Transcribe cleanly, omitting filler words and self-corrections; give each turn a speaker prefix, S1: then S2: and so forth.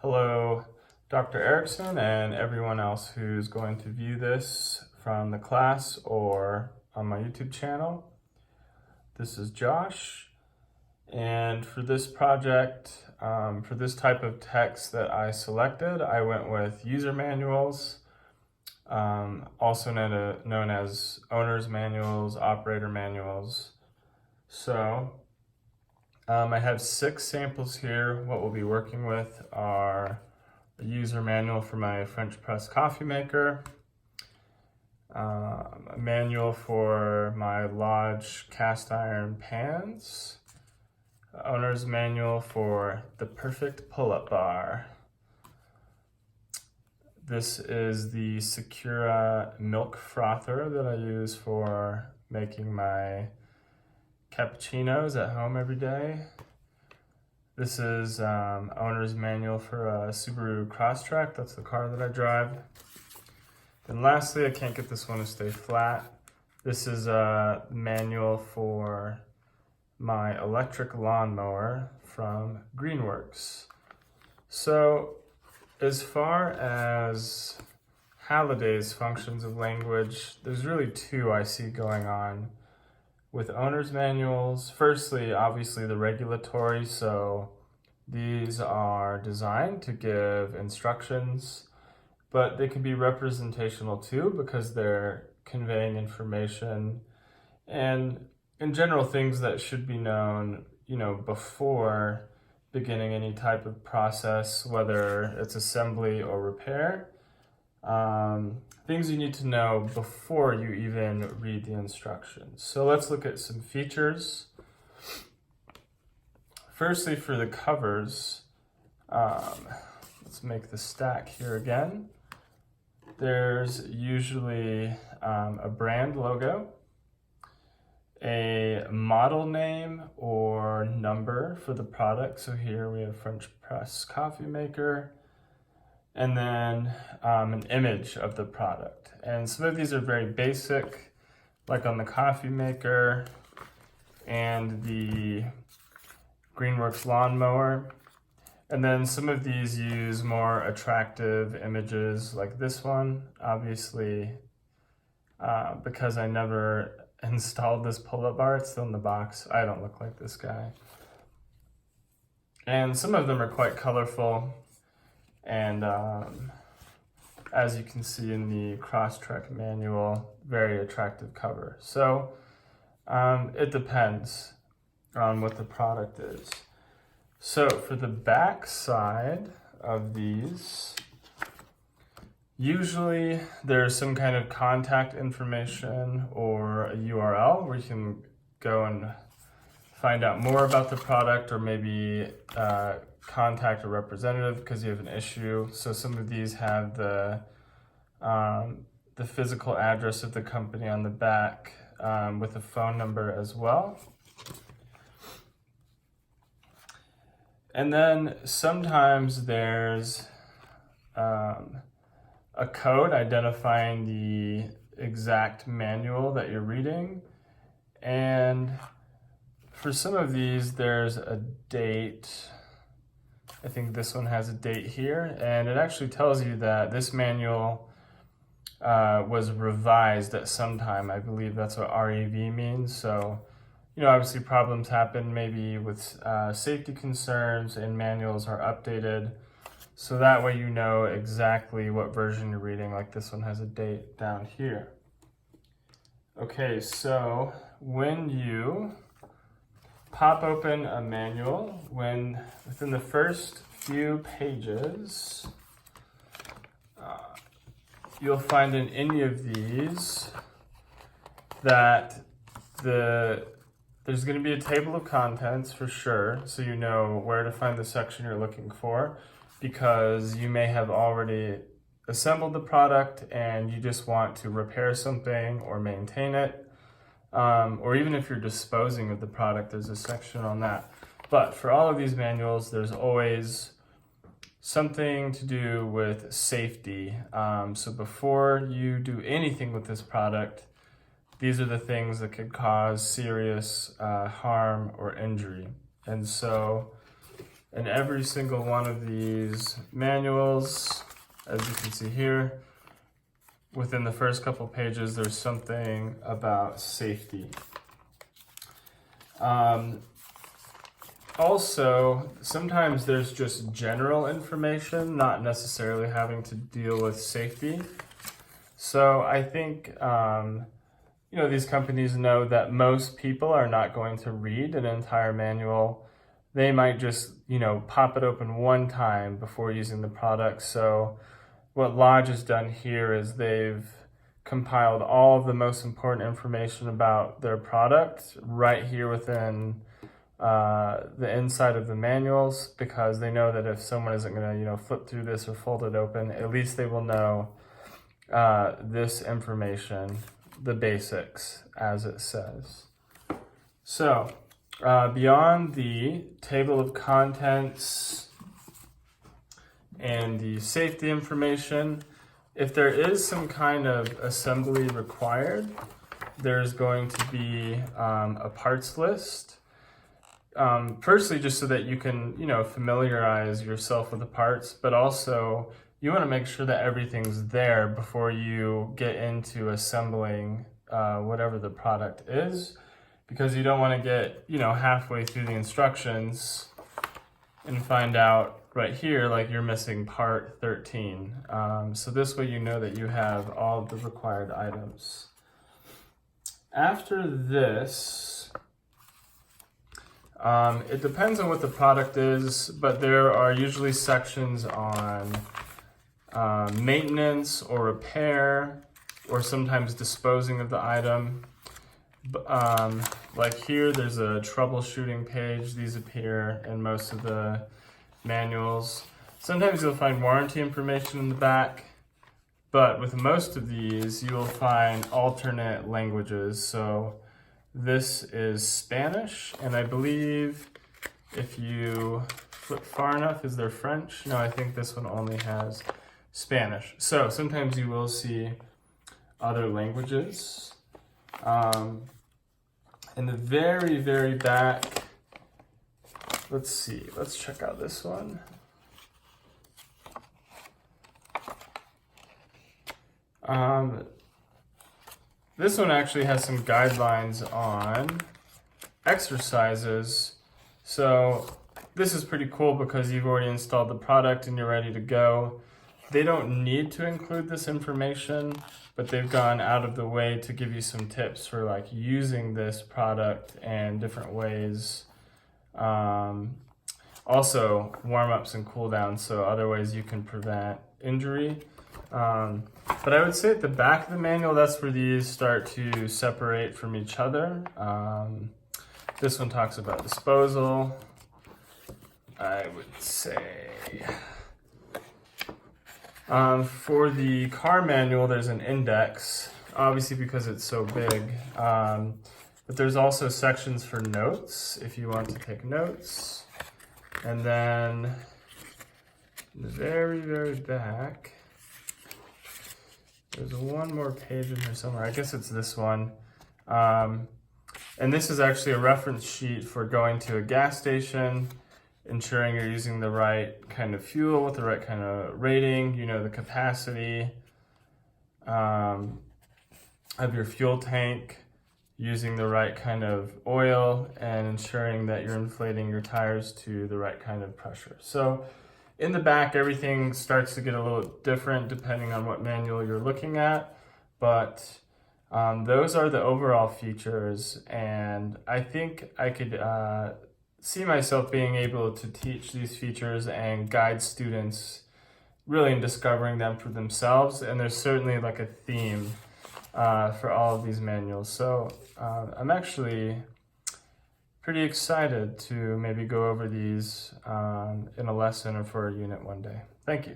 S1: Hello, Dr. Erickson and everyone else who's going to view this from the class or on my YouTube channel. This is Josh, and for this project, for this type of text that I selected, I went with user manuals, also known as owner's manuals, operator manuals. So I have 6 samples here. What we'll be working with are a user manual for my French press coffee maker, a manual for my Lodge cast iron pans, owner's manual for the perfect pull-up bar. This is the Secura milk frother that I use for making my cappuccinos at home every day. This is owner's manual for a Subaru Crosstrek. That's the car that I drive. And lastly, I can't get this one to stay flat. This is a manual for my electric lawnmower from Greenworks. So as far as Halliday's functions of language, there's really 2 I see going on with owner's manuals. Firstly, obviously the regulatory, so these are designed to give instructions, but they can be representational too because they're conveying information and in general things that should be known, before beginning any type of process, whether it's assembly or repair. Things you need to know before you even read the instructions. So let's look at some features. Firstly, for the covers, let's make the stack here again. There's usually a brand logo, a model name or number for the product. So here we have French press coffee maker, and then an image of the product. And some of these are very basic, like on the coffee maker and the Greenworks lawnmower. And then some of these use more attractive images like this one. Obviously, because I never installed this pull-up bar, it's still in the box. I don't look like this guy. And some of them are quite colorful. And as you can see in the Crosstrek manual, very attractive cover. So it depends on what the product is. So for the back side of these, usually there's some kind of contact information or a URL where you can go and find out more about the product, or maybe contact a representative because you have an issue. So some of these have the physical address of the company on the back with a phone number as well. And then sometimes there's a code identifying the exact manual that you're reading. And for some of these, there's a date. I think this one has a date here, and it actually tells you that this manual was revised at some time. I believe that's what REV means. So, obviously problems happen maybe with safety concerns, and manuals are updated. So that way you know exactly what version you're reading, like this one has a date down here. Okay, so when you pop open a manual, within the first few pages, you'll find in any of these that there's going to be a table of contents for sure, so you know where to find the section you're looking for, because you may have already assembled the product and you just want to repair something or maintain it. Or even if you're disposing of the product, there's a section on that. But for all of these manuals, there's always something to do with safety. So before you do anything with this product, these are the things that could cause serious harm or injury. And so in every single one of these manuals, as you can see here, within the first couple pages, there's something about safety. Also, sometimes there's just general information, not necessarily having to deal with safety. So I think, these companies know that most people are not going to read an entire manual. They might just, pop it open one time before using the product. So what Lodge has done here is they've compiled all of the most important information about their product right here within the inside of the manuals, because they know that if someone isn't going to, flip through this or fold it open, at least they will know this information, the basics, as it says. So, beyond the table of contents and the safety information, if there is some kind of assembly required, there's going to be a parts list. Firstly, just so that you can, familiarize yourself with the parts, but also you want to make sure that everything's there before you get into assembling whatever the product is, because you don't want to get, halfway through the instructions and find out right here, like you're missing part 13. So this way you know that you have all of the required items. After this, it depends on what the product is, but there are usually sections on maintenance or repair, or sometimes disposing of the item. Like here, there's a troubleshooting page. These appear in most of the manuals. Sometimes you'll find warranty information in the back, but with most of these, you will find alternate languages. So this is Spanish, and I believe if you flip far enough, is there French? No, I think this one only has Spanish. So sometimes you will see other languages. In the very, very back, let's see, let's check out this one. This one actually has some guidelines on exercises. So this is pretty cool because you've already installed the product and you're ready to go. They don't need to include this information, but they've gone out of the way to give you some tips for like using this product and different ways. Also warm-ups and cool-downs, so other ways you can prevent injury. But I would say at the back of the manual, that's where these start to separate from each other. This one talks about disposal. I would say for the car manual, there's an index, obviously because it's so big. But there's also sections for notes if you want to take notes. And then in the very, very back, there's one more page in here somewhere. I guess it's this one. And this is actually a reference sheet for going to a gas station, ensuring you're using the right kind of fuel with the right kind of rating, the capacity of your fuel tank, using the right kind of oil, and ensuring that you're inflating your tires to the right kind of pressure. So in the back, everything starts to get a little different depending on what manual you're looking at, but those are the overall features, and I think I could see myself being able to teach these features and guide students really in discovering them for themselves. And there's certainly like a theme for all of these manuals. So I'm actually pretty excited to maybe go over these in a lesson or for a unit one day. Thank you.